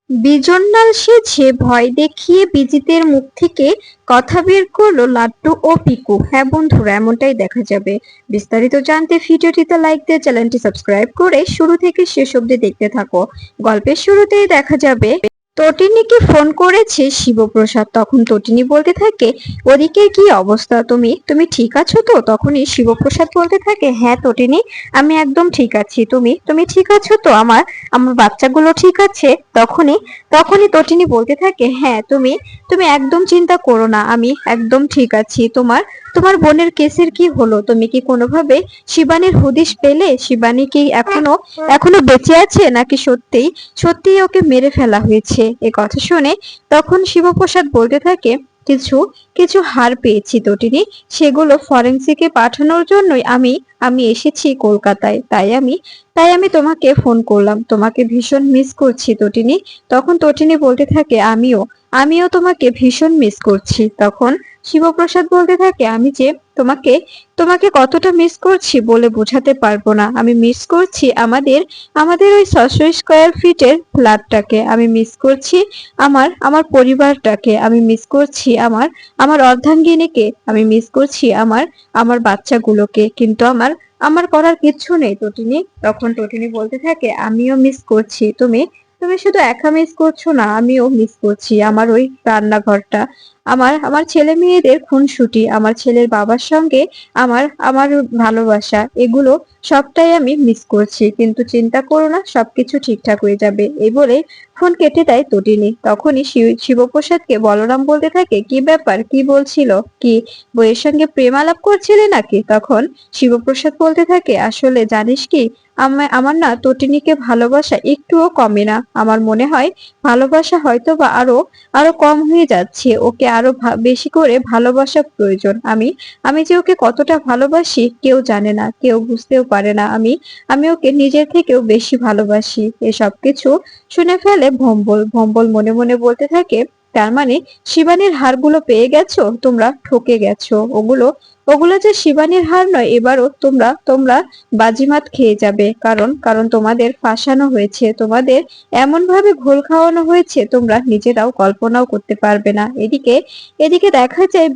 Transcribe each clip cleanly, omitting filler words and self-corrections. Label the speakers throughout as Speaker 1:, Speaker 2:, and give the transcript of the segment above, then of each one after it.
Speaker 1: বিজন্নাল সেজে ভয় দেখিয়ে বিজিতের মুখ থেকে কথা বের করলো লাড্ডু ও পিকু। হ্যাঁ বন্ধুরা, এমনটাই দেখা যাবে। বিস্তারিত জানতে ভিডিওটিতে লাইক দিয়ে চ্যানেলটি সাবস্ক্রাইব করে শুরু থেকে শেষ অবধি দেখতে থাকো। গল্পের শুরুতেই দেখা যাবে তটিনীকে ফোন করেছে শিবপ্রসাদ। তখন তটিনী বলতে থাকে, ওদিকে কি অবস্থা, তুমি তুমি ঠিক আছো তো? তখনই শিবপ্রসাদ বলতে থাকে, হ্যাঁ তটিনী, আমি একদম ঠিক আছি। তুমি তুমি ঠিক আছো তো? আমার আমার বাচ্চাগুলো ঠিক আছে? তখনই তখনই তটিনী বলতে থাকে, হ্যাঁ তুমি তুমি একদম চিন্তা করো না, আমি একদম ঠিক আছি। তোমার তোমার বোনের কেসের কি হলো? তুমি কি কোনোভাবে শিবানীর হদিশ পেলে? শিবানী কি এখনো এখনো বেঁচে আছে, নাকি সত্যিই সত্যিই ওকে মেরে ফেলা হয়েছে? এ কথা শুনে তখন শিবপ্রসাদ বলতে থাকে, কিছু কিছু হাড় পেয়েছি তটিনী, সেগুলো ফরেনসিকে পাঠানোর জন্যই আমি আমি এসেছি কলকাতায়। তাই আমি তোমাকে ফোন করলাম। তোমাকে ভীষণ মিস করছি তটিনী। তখন তটিনী বলতে থাকে, আমিও আমিও তোমাকে ভীষণ মিস করছি। তখন শিবপ্রসাদ বলতে থাকে, আমি যে তোমাকে তোমাকে কতটা মিস করছি বলে বোঝাতে পারবো না। আমি মিস করছি আমাদের আমাদের ওই 600 স্কয়ার ফিটের ফ্ল্যাটটাকে। আমি মিস করছি আমার আমার পরিবারটাকে। আমি মিস করছি আমার আমার অর্ধাঙ্গিনীকে। আমি মিস করছি আমার আমার বাচ্চাগুলোকে। কিন্তু আমার আমার করার কিচ্ছু নেই তটিনী। তখন তটিনী বলতে থাকে, আমিও মিস করছি। তুমি তুমি শুধু একা মিস করছো না, আমিও মিস করছি আমার ওই রান্নাঘরটা, আমার আমার ছেলে মেয়েদের খুনসুটি, আমার ছেলের বাবার সঙ্গে আমার আমার ভালোবাসা, এগুলো সবটাই আমি মিস করছি। কিন্তু চিন্তা করো না, সবকিছু ঠিকঠাক হয়ে যাবে। এই বলে ফোন কেটে দেয় তটিনী। তখনই শিবপ্রসাদকে বলরাম বলতে থাকে, কি ব্যাপার, কি বলছিল? কি বইয়ের সঙ্গে প্রেম আলাপ করছিলে নাকি? তখন শিবপ্রসাদ বলতে থাকে, আসলে জানিস কি, আমার না তটিনীকে ভালোবাসা একটুও কমে না। আমার মনে হয় ভালোবাসা হয়তো বা আরো আরো কম হয়ে যাচ্ছে। ওকে আরো বেশি করে ভালোবাসা প্রয়োজন। আমি আমি যে ওকে কতটা ভালোবাসি কেউ জানে না, কেউ বুঝতেও পারে না। আমি আমি ওকে নিজের থেকেও বেশি ভালোবাসি। এসব কিছু শুনে ফেলে ভম্বল। ভম্বল মনে মনে বলতে থাকে, তার মানে শিবানীর হাড়গুলো পেয়ে গেছো? তোমরা ঠকে গেছো। ওগুলো ওগুলো যে শিবানীর হার নয়, এবারও তোমরা তোমরা বাজিমাত খেয়ে যাবে। কারণ কারণ তোমাদের ফাঁসানো হয়েছে, তোমাদের এমন ভাবে ঘোল খাওয়ানো হয়েছে, তোমরা নিজেরাও কল্পনাও করতে পারবে না। এদিকে এদিকে দেখা যায়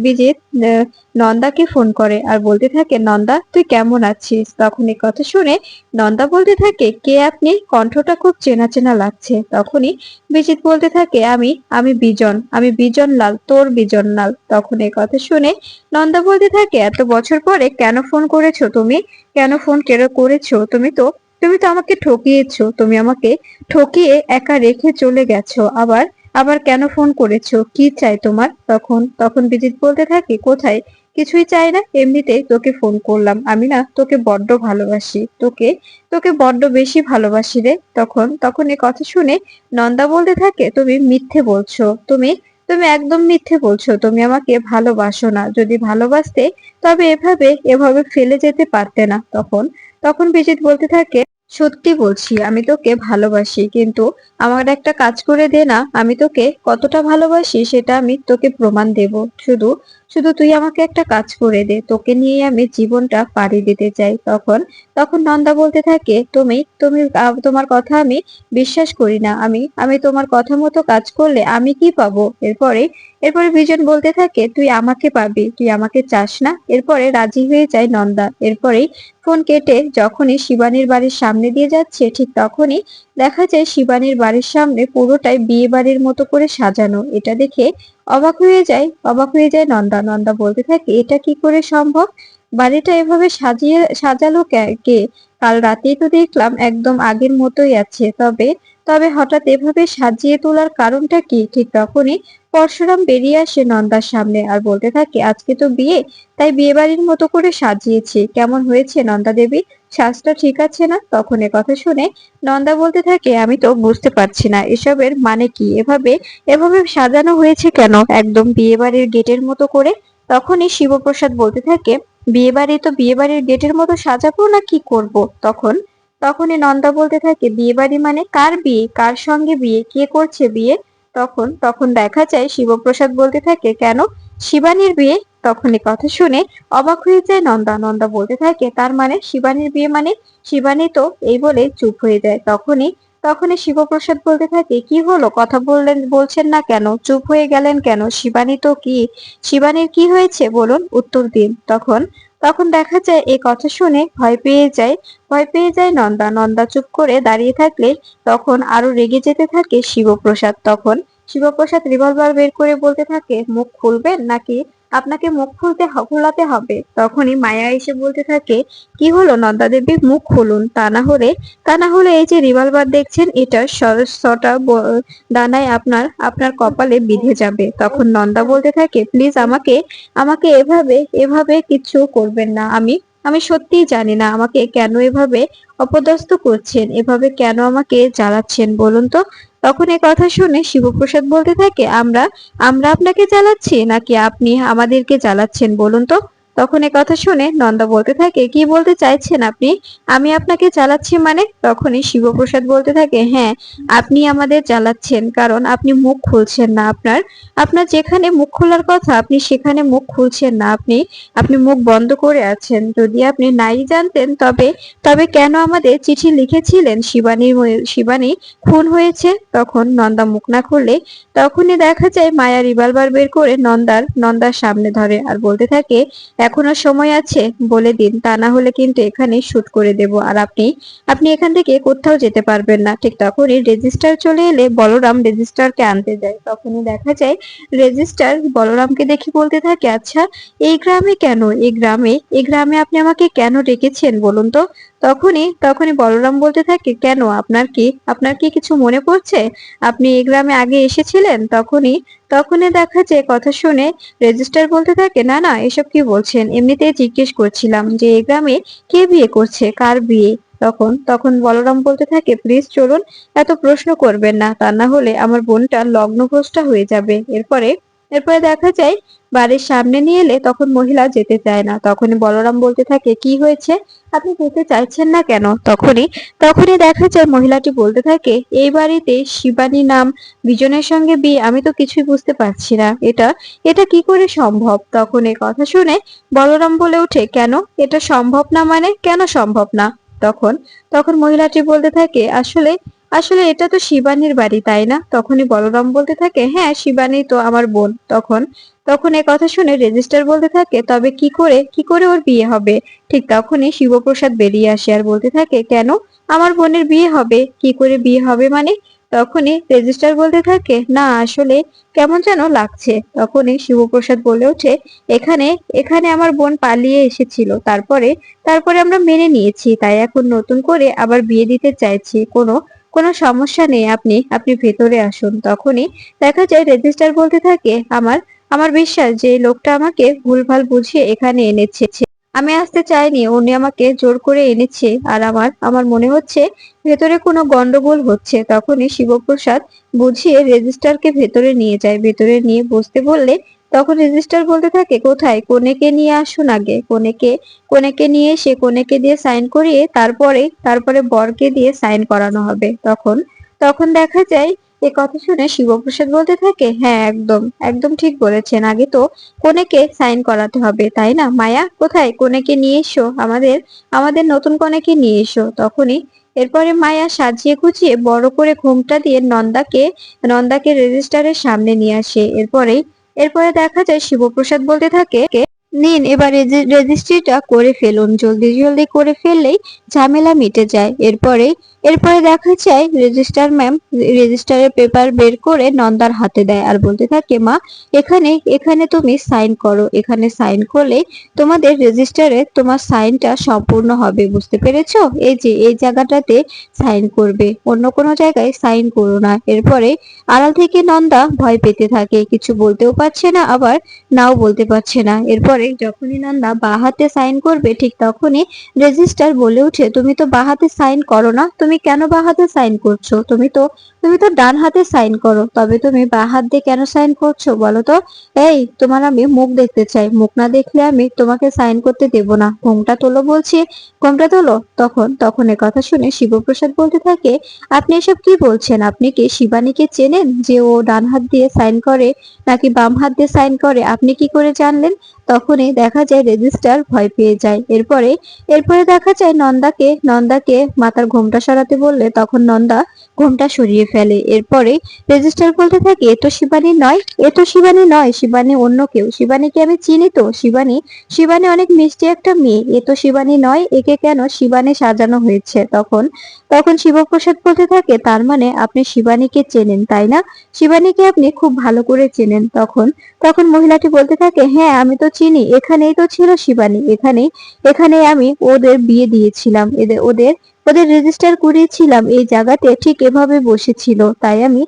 Speaker 1: বিজিত নন্দাকে ফোন করে আর বলতে থাকে, নন্দা তুই কেমন আছিস? তখন এই কথা শুনে নন্দা বলতে থাকে, কে আপনি? কণ্ঠটা খুব চেনা চেনা লাগছে। তখনই বিজিত বলতে থাকে, আমি বিজন, আমি বিজন লাল, তোর বিজন লাল। তখন এই কথা শুনে নন্দা বলতে থাকে, এত বছর পরে কেন ফোন করেছো তুমি? কেন ফোন করেছো? তুমি তো আমাকে ঠকিয়েছো। তুমি আমাকে ঠকিয়ে একা রেখে চলে গেছো। আবার আবার কেন ফোন করেছো? কি চাই তোমার? তখন তখন বিজিত বলতে থাকে, কোথায় কিছুই চাই না, এমনিতেই তোকে ফোন করলাম। আমি না তোকে বড্ড ভালোবাসি, তোকে তোকে বড্ড বেশি ভালোবাসি রে। তখন তখন এ কথা শুনে নন্দা বলতে থাকে, তুমি মিথ্যে বলছো। তুমি তুমি একদম মিথ্যে বলছো। তুমি আমাকে ভালোবাসো না। যদি ভালোবাসতে তবে এভাবে এভাবে ফেলে যেতে পারতে না। তখন তখন বিজিত বলতে থাকে, সত্যি বলছি, আমি তোকে ভালোবাসি। কিন্তু আমার একটা কাজ করে দে না, আমি তোকে কতটা ভালোবাসি সেটা আমি তোকে প্রমাণ দেব। শুধু শুধু তুই আমাকে একটা কাজ করে দে, তোকে নিয়ে আমি জীবনটা পাড়ি দিতে চাই। তখন তখন নন্দা বলতে থাকে, তুমি তুমি তোমার কথা আমি বিশ্বাস করি না। আমি আমি তোমার কথা মতো কাজ করলে আমি কি পাবো? এরপরে এরপরে বিজন বলতে থাকে, তুই আমাকে পাবি, তুই আমাকে চাস না? এরপরে রাজি হয়ে যায় নন্দা। এরপরেই ফোন কেটে যখনই শিবানীর বাড়ির সামনে দিয়ে যাচ্ছে, ঠিক তখনই দেখা যায় শিবানীর বাড়ির সামনে পুরোটাই বিয়ে বাড়ির মতো করে সাজানো। এটা দেখে অবাক হয়ে যায় নন্দা। নন্দা বলতে থাকে, এটা কি করে সম্ভব? বাড়িটা এভাবে সাজালো কে? কাল রাতেই তো দেখলাম একদম আগের মতোই আছে। তবে তবে হঠাৎ এভাবে সাজিয়ে তোলার কারণটা কি? ঠিক তখনই পরশুরাম বেরিয়ে আসে নন্দার সামনে আর বলতে থাকে, আজকে তো বিয়ে, তাই বিয়ে বাড়ির মতো করে সাজিয়েছি। কেমন হয়েছে নন্দা দেবী? সাজটা ঠিক আছে না? তখন এ কথা শুনে নন্দা বলতে থাকে, আমি তো বুঝতে পারছি না এসবের মানে কি। এভাবে এভাবে সাজানো হয়েছে কেন একদম বিয়ে বাড়ির গেটের মতো করে? তখনই শিবপ্রসাদ বলতে থাকে, বিয়ে বাড়ি তো বিয়ে বাড়ির গেটের মতো সাজাবো না কি করব? তখন তখনই নন্দা বলতে থাকে, বিয়ে বাড়ি মানে কার বিয়ে? কার সঙ্গে বিয়ে? কে করছে বিয়ে? তখন তখন দেখা যায় শিবপ্রসাদ বলতে থাকে, কেন শিবানীর বিয়ে? তখন এই কথা শুনে অবাক হয়ে যায় নন্দা। নন্দা বলতে থাকে, তার মানে শিবানীর বিয়ে মানে? শিবানী তো, এই বলে চুপ হয়ে যায়। তখনই তখনই শিবপ্রসাদ বলতে থাকে, কি হলো, কথা বলছেন না কেন, চুপ হয়ে গেলেন কেন? শিবানী তো কি, শিবানীর কি হয়েছে বলুন, উত্তর দিন। তখন তখন দেখা যায় এই কথা শুনে ভয় পেয়ে যায় নন্দা। নন্দা চুপ করে দাঁড়িয়ে থাকলে তখন আরো রেগে যেতে থাকে শিবপ্রসাদ। তখন শিবপ্রসাদ রিভলভার বের করে বলতে থাকে, মুখ খুলবেন নাকি আপনাকে মুখ খোলাতে হবে? তখনই মায়া এসে বলতে থাকে, কি হলো নন্দা দেবী, মুখ খুলুন, তা না হলে এই যে রিভলভার দেখছেন, এটা সহস্রটা দানায় আপনার আপনার কপালে বিঁধে যাবে। তখন নন্দা বলতে থাকে, প্লিজ আমাকে আমাকে এভাবে এভাবে কিছু করবেন না। আমি আমি সত্যিই জানি না আমাকে কেন এভাবে অপদস্থ করছেন, এভাবে কেন আমাকে জ্বালাচ্ছেন বলুন তো। তখন এই কথা শুনে শিবপ্রসাদ বলতে থাকে, আমরা আমরা আপনাকে জ্বালাচ্ছি নাকি আপনি আমাদেরকে জ্বালাচ্ছেন বলুন তো। তখন এই কথা শুনে নন্দা বলতে থাকে, কি বলতে চাইছেন আপনি, আমি আপনাকে জ্বালাচ্ছি মানে? তখনই শিবপ্রসাদ বলতে থাকে, হ্যাঁ, আপনি আমাদের জ্বালাচ্ছেন, কারণ আপনি মুখ খুলছেন না। আপনার আপনার যেখানে মুখ খোলার কথা আপনি সেখানে মুখ খুলছেন না। আপনি আপনি মুখ বন্ধ করে আছেন। যদি আপনি নাই জানতেন, তবে তবে কেন আমাদের চিঠি লিখেছিলেন শিবানী খুন হয়েছে? তখন নন্দা মুখ না খুললে তখনই দেখা যায় মায়া রিভলভার বের করে নন্দার সামনে ধরে আর বলতে থাকে, এখনো সময় আছে, বলে দিন, তা না হলে কিন্তু এখানে শুট করে দেব, আর আপনি আপনি এখান থেকে কোথাও যেতে পারবেন না। ঠিক তখনই রেজিস্টার চলে এলে বলরাম রেজিস্টারকে আনতে যায়। তখনই দেখা যায় রেজিস্টার বলরামকে দেখে বলতে থাকে, আচ্ছা, এই গ্রামে কেন, এই গ্রামে আপনি আমাকে কেন ডেকেছেন বলুন তো। তখনই বলরাম বলতে থাকে, কেন, আপনার কি কিছু মনে পড়ছে? আপনি এই গ্রামে আগে এসেছিলেন? তখনই দেখা যায় কথা শুনে রেজিস্টার বলতে থাকে, না না, এসব কি বলছেন, এমনিতেই জিজ্ঞেস করছিলাম যে এই গ্রামে কে বিয়ে করছে, কার বিয়ে। তখন বলরাম বলতে থাকে, প্লিজ চলুন, এত প্রশ্ন করবেন না, তা না হলে আমার বোনটা লগ্নভ্রষ্টা হয়ে যাবে। এরপরে এরপরে দেখা যায় বাড়ির সামনে নিয়ে এলে তখন মহিলা যেতে চায় না। তখনই বলরাম বলতে থাকে, কি হয়েছে, আপনি যেতে চাইছেন না কেন? তখনই দেখা যায় মহিলাটি বলতে থাকে, এই বাড়িতে শিবানী নাম বিজনের সঙ্গে বিয়ে, আমি তো কিছুই বুঝতে পারছি না, এটা এটা কি করে সম্ভব? তখন এই কথা শুনে বলরাম বলে ওঠে, কেন, এটা সম্ভব না মানে, কেন সম্ভব না? তখন তখন মহিলাটি বলতে থাকে, আসলে আসলে এটা তো শিবানীর বাড়ি, তাই না? তখনই বলরাম বলতে থাকে, হ্যাঁ, শিবানী তো আমার বোন। তখন এই কথা শুনে রেজিস্টার বলতে থাকে, তবে কি করে ওর বিয়ে হবে? ঠিক তখনই শিবপ্রসাদ বেরিয়ে আসে আর বলতে থাকে, কেন আমার বোনের বিয়ে হবে, কি করে বিয়ে হবে মানে? তখনই রেজিস্টার বলতে থাকে, না, আসলে কেমন যেন লাগছে। তখনই শিবপ্রসাদ বলে ওঠে, এখানে এখানে আমার বোন পালিয়ে এসেছিল, তারপরে তারপরে আমরা মেনে নিয়েছি, তাই এখন নতুন করে আবার বিয়ে দিতে চাইছি। কোনো কোনো সমস্যা নেই, আপনি আপনি ভেতরে আসুন। তখনই দেখা যায় রেজিস্টার বলতে থাকে, আমার আমার বিশ্বাস যে এই লোকটা আমাকে ভুলভাল বুঝিয়ে এখানে এনেছে। আমি আসতে চাইনি, উনি আমাকে জোর করে এনেছে, আর আমার আমার মনে হচ্ছে ভেতরে কোনো গন্ডগোল হচ্ছে। তখনই শিবপ্রসাদ বুঝিয়ে রেজিস্টারকে ভেতরে নিয়ে যায়। ভেতরে নিয়ে বসতে বললে তখন রেজিস্টার বলতে থাকে, কোথায়, কনেকে নিয়ে আসুন আগে, কনেকে নিয়ে এসে কনেকে দিয়ে সাইন করিয়ে তারপরে তারপরে বরকে দিয়ে সাইন করানো হবে। তখন তখন দেখা যায় এ কথা শুনে শিবপ্রসাদ বলতে থাকে, হ্যাঁ, একদম একদম ঠিক বলেছেন, আগে তো কনেকে সাইন করাতে হবে, তাই না? মায়া, কোথায়, কনেকে নিয়ে এসো, আমাদের আমাদের নতুন কনেকে নিয়ে এসো। তখনই এরপরে মায়া সাজিয়ে গুছিয়ে বড় করে ঘোমটা দিয়ে নন্দাকে রেজিস্টারের সামনে নিয়ে আসে। এরপরে দেখা যায় শিবপ্রসাদ বলতে থাকে, নিন, এবার রেজিস্ট্রিটা করে ফেলুন, জলদি জলদি করে ফেললেই ঝামেলা মিটে যায়। এরপরে দেখা যায় রেজিস্টারের পেপার বের করে নন্দার হাতে দেয় আর বলতে থাকে, মা, এখানে এখানে তুমি সাইন করো, এখানে সাইন করলে তোমাদের রেজিস্টারে তোমার সাইনটা সম্পূর্ণ হবে, বুঝতে পেরেছো? এই যে এই জায়গাটাতে সাইন করবে, অন্য কোনো জায়গায় সাইন করো না। এরপরে আড়াল থেকে নন্দা ভয় পেতে থাকে, কিছু বলতেও পারছে না, আবার নাও বলতে পারছে না। এরপরে যখনই নন্দা বাঁ হাতে সাইন করবে ঠিক তখনই রেজিস্টার বলে ওঠে, তুমি তো বাঁ হাতে সাইন করো না, তুমি কেন বাঁ হাতে সাইন করছো? তুমি তো ডান হাতে সাইন করো, তবে তুমি বাঁ হাত দিয়ে কেন সাইন করছো বলো তো? এই, তোমার আমি মুখ দেখতে চাই, মুখ না দেখলে আমি তোমাকে সাইন করতে দেব না। ঘোমটা তোলো বলছি, ঘোমটা তোলো। তখন এ কথা শুনে শিবপ্রসাদ বলতে থাকে, আপনি এসব কি বলছেন? আপনি কি শিবানীকে চেনেন, যে ও ডান হাত দিয়ে সাইন করে নাকি বাম হাত দিয়ে সাইন করে, আপনি কি করে জানলেন? তখনই দেখা যায় রেজিস্টার ভয় পেয়ে যায়। এরপরে দেখা যায় নন্দাকে মাথার ঘোমটা সরাতে বললে তখন নন্দা ঘোমটা সরিয়ে ফেলে। এরপরে রেজিস্টার বলতে থাকে, এ তো শিবানী নয়, এ তো শিবানী নয়, শিবানী অন্য কেউ, শিবানীকে আমি চিনি তো, শিবানী, শিবানী অনেক মিষ্টি একটা মেয়ে, এ তো শিবানী নয়, একে কেন শিবানী সাজানো হয়েছে। তখন তখন শিবপ্রসাদ বলতে থাকে, তার মানে আপনি শিবানীকে চেনেন তাই না, শিবানীকে আপনি খুব ভালো করে চেনেন। তখন তখন মহিলাটি বলতে থাকে, হ্যাঁ আমি তো চিনি, এখানেই তো ছিল শিবানী, এখানেই, এখানেই আমি ওদের বিয়ে দিয়েছিলাম, এদের ওদের ওদের রেজিস্টার করিয়েছিলাম, এই জায়গাতে ঠিক এভাবে বসেছিল, তাই আমি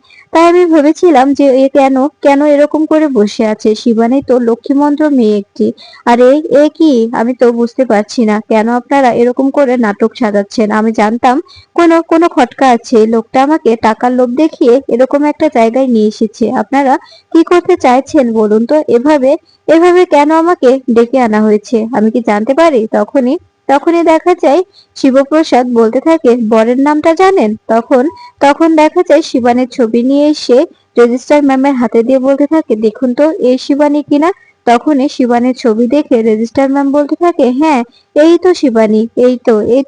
Speaker 1: ভেবেছিলাম যে এ কেন কেন এরকম করে বসে আছে, শিবানী তো লক্ষ্মীমন্দ্র মেয়ে একটি, আর এ কি, আমি তো বুঝতে পারছি না কেন আপনারা এরকম করে নাটক সাজাচ্ছেন। আমি জানতাম কোনো কোনো খটকা আছে, লোকটা আমাকে টাকার লোভ দেখিয়ে এরকম একটা জায়গায় নিয়ে এসেছে। আপনারা কি করতে চাইছেন বলুন তো, এভাবে এভাবে কেন আমাকে ডেকে আনা হয়েছে, আমি কি জানতে পারি? তখনই তখনই দেখা যায় শিবপ্রসাদ বলতে থাকে, বরের নামটা জানেন? তখন তখন দেখা যায় শিবানীর ছবি নিয়ে এসে রেজিস্ট্রার ম্যামের হাতে দিয়ে বলতে থাকে, দেখুন তো এই শিবানী কিনা। তখনই শিবানীর ছবি দেখে রেজিস্ট্রার ম্যাম বলতে থাকে, হ্যাঁ এই তো শিবানী, এই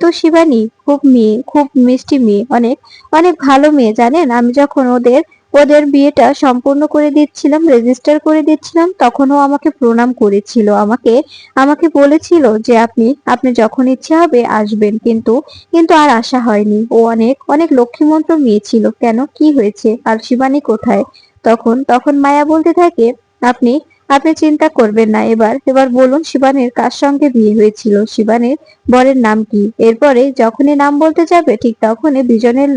Speaker 1: তো শিবানী, খুব মেয়ে, খুব মিষ্টি মেয়ে, অনেক অনেক ভালো মেয়ে, জানেন আমি যখন ওদের ওদের বিয়েটা সম্পূর্ণ করে দিচ্ছিলাম, রেজিস্টার করে দিচ্ছিলাম, তখন ও আমাকে প্রণাম করেছিল, আমাকে আমাকে বলেছিল যে আপনি আপনি যখন ইচ্ছে হবে আসবেন, কিন্তু কিন্তু আর আসা হয়নি। ও অনেক অনেক লক্ষ্মীমন্ত মেয়ে ছিল, কেন কি হয়েছে, আর শিবানী কোথায়? তখন তখন মায়া বলতে থাকে, আপনি আপনি চিন্তা করবেন না, এবার এবার বলুন শিবানীর কার সঙ্গে বিয়ে হয়েছিল, শিবানীর বরের নাম কি? এরপরে যখনই নাম বলতে যাবে ঠিক তখনই বিজনের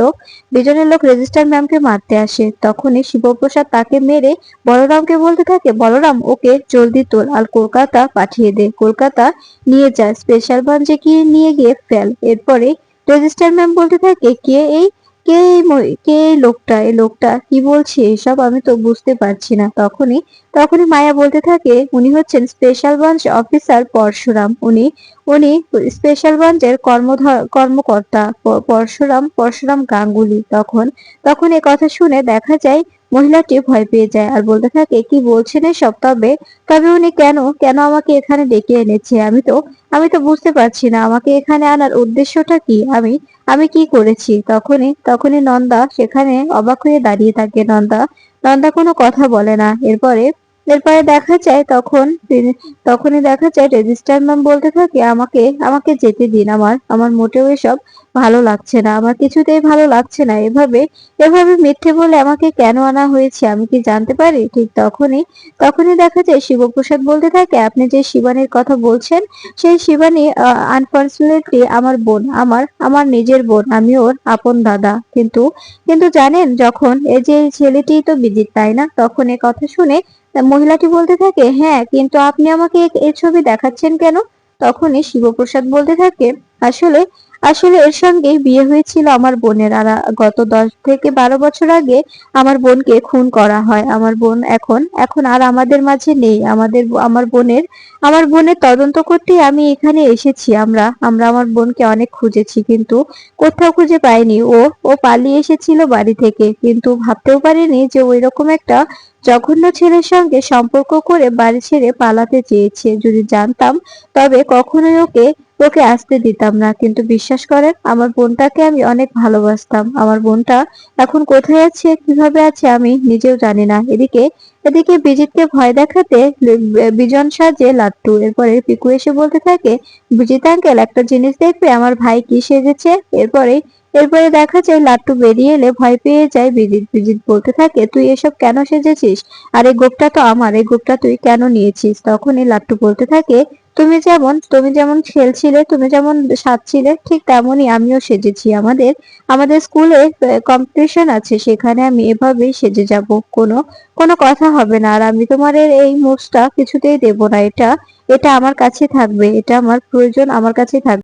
Speaker 1: লোক রেজিস্টার ম্যামকে মারতে আসে। তখনই শিবপ্রসাদ তাকে মেরে বলরামকে বলতে থাকে, বলরাম ওকে জলদি তোল আর কলকাতা পাঠিয়ে দে, কলকাতা নিয়ে যা, স্পেশাল ব্রাঞ্চে গিয়ে নিয়ে গিয়ে ফেল। এরপরে রেজিস্টার ম্যাম বলতে থাকে, কে এই লোকটা, এই লোকটা কি বলছে এসব, আমি তো বুঝতে পারছি না। তখনই মায়া বলতে থাকে, উনি হচ্ছেন স্পেশাল ব্রাঞ্চ অফিসার পরশুরাম, উনি উনি স্পেশাল ব্রাঞ্চের কর্মকর্তা পরশুরাম পরশুরাম গাঙ্গুলি। তখন তখন এ কথা শুনে দেখা যায় মহিলাটি ভয় পেয়ে যায় আর বলতে থাকে, কি বলছেন এসব, তবে তবে উনি কেন কেন আমাকে এখানে ডেকে এনেছে, আমি তো বুঝতে পারছি না, আমাকে এখানে আনার উদ্দেশ্যটা কি, আমি আমি কি করেছি? তখনই নন্দা সেখানে অবাক হয়ে দাঁড়িয়ে থাকে। নন্দা নন্দা কোনো কথা বলে না। এরপরে এরপরে দেখা যায় তখনই দেখা যায় রেজিস্ট্রার ম্যাম বলতে থাকে, আমাকে আমাকে যেতে দিন, আমার আমার মোটেও এসব ভালো লাগছে না, আমার কিছুতেই ভালো লাগছে না, এভাবে এভাবে মিথ্যে বলে আমাকে কেন আনা হয়েছে, আমি কি জানতে পারি? ঠিক তখনই দেখা যায় শিবপ্রসাদ বলতে থাকে, আপনি যে শিবানীর কথা বলছেন, সেই শিবানী আনফরচুনেটলি আমার বোন, আমার আমার নিজের বোন, আমি ওর আপন দাদা। কিন্তু কিন্তু জানেন, যখন এই যে ছেলেটি তো বিজিত তাই না, তখন এ কথা শুনে মহিলাটি বলতে থাকে, হ্যাঁ কিন্তু আপনি আমাকে এই ছবি দেখাচ্ছেন কেন? তখনই শিবপ্রসাদ বলতে থাকে, আসলে আসলে এর সঙ্গে বিয়ে হয়েছিল আমার বোনের, আর গত 10 থেকে 12 বছর আগে আমার বোনকে খুন করা হয়। আমার বোন এখন এখন আর আমাদের মাঝে নেই। আমার বোনের তদন্ত করতে আমি এখানে এসেছি। আমরা আমরা আমার বোনকে অনেক খুঁজেছি, কিন্তু কোথাও খুঁজে পাইনি। ও ও পালিয়ে এসেছিল বাড়ি থেকে, কিন্তু ভাবতেও পারিনি যে ওই রকম একটা জঘন্য ছেলের সঙ্গে সম্পর্ক করে বাড়ি ছেড়ে পালাতে চেয়েছে। যদি জানতাম তবে কখনোই ওকে ওকে আসতে দিতাম না। কিন্তু বিশ্বাস করেন, আমার বোনটাকে আমি অনেক ভালোবাসতাম। আমার বোনটা এখন কোথায় আছে, কিভাবে আছে, আমি নিজেও জানি না। এদিকে এদিকে বিজিতকে ভয় দেখাতে বিজন সাজে লাট্টু। এরপরে পিকু এসে বলতে থাকে, বিজিত আঙ্কেল একটা জিনিস দেখবে, আমার ভাই কি সেজেছে। এরপরে দেখা যায় লাট্টু বেরিয়ে এলে ভয় পেয়ে যায় বিজিত। বিজিত বলতে থাকে, তুই এসব কেন সেজেছিস, আর এই গোপটা তো আমার, এই গোপটা তুই কেন নিয়েছিস? তখনই লাট্টু বলতে থাকে, তুমি যেমন খেলছিলে, তুমি যেমন সাজছিলে, ঠিক তেমনই আমিও সেজেছি। আমাদের আমাদের স্কুলে কম্পিটিশন আছে, সেখানে আমি এভাবেই সেজে যাব। কোনো কোনো কথা হবে না, আর আমি তোমার এই মুভসটা কিছুতেই দেব না। এটা এটা আমার কাছে থাকবে, এটা আমার প্রয়োজন, আমার কাছে থাকবে।